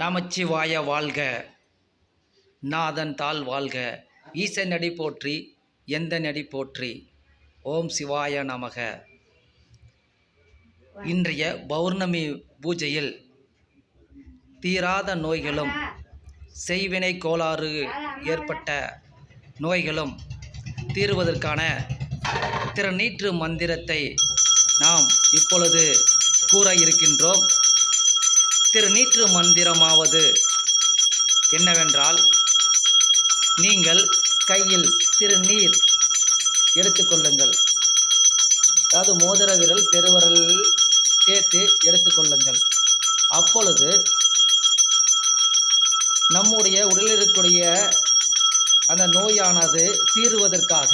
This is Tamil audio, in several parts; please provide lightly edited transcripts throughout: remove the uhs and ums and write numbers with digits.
நமச்சிவாய வாழ்க, நாதன் தாள் வாழ்க, ஈசனடி போற்றி, எந்த நடி போற்றி. ஓம் சிவாய நமக. இன்றைய பௌர்ணமி பூஜையில் தீராத நோய்களும் செய்வினை கோளாறு ஏற்பட்ட நோய்களும் தீர்வதற்கான திருநீற்று மந்திரத்தை நாம் இப்பொழுது கூற இருக்கின்றோம். திருநீற்று மந்திரமாவது என்னவென்றால், நீங்கள் கையில் திருநீர் எடுத்துக்கொள்ளுங்கள். அதாவது மோதிர விரல் பெருவிரல் சேர்த்து எடுத்துக்கொள்ளுங்கள். அப்பொழுது நம்முடைய உடலில் இருக்கக்கூடிய அந்த நோயானது தீர்வதற்காக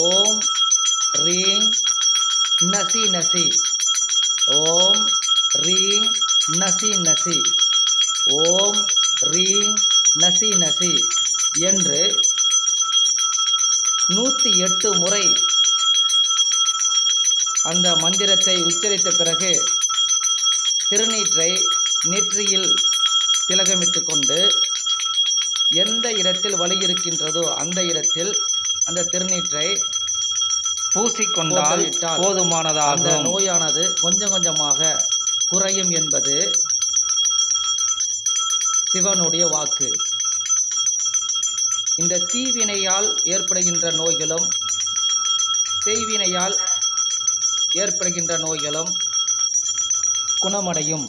ஓம் ரீங் நசி நசி, ஓம் ரீங் நசி நசி, ஓம் ரீங் நசி நசி என்று 108 முறை அந்த மந்திரத்தை உச்சரித்த பிறகு திருநீற்றை நெற்றியில் திலகமிட்டு கொண்டு எந்த இடத்தில் வலி இருக்கின்றதோ அந்த இடத்தில் அந்த திருநீற்றை பூசிக்கொண்டால் போதுமானதாக அந்த நோயானது கொஞ்சம் கொஞ்சமாக குறையும் என்பது சிவனுடைய வாக்கு. இந்த தீவினையால் ஏற்படுகின்ற நோய்களும் செய்வினையால் ஏற்படுகின்ற நோய்களும் குணமடையும்.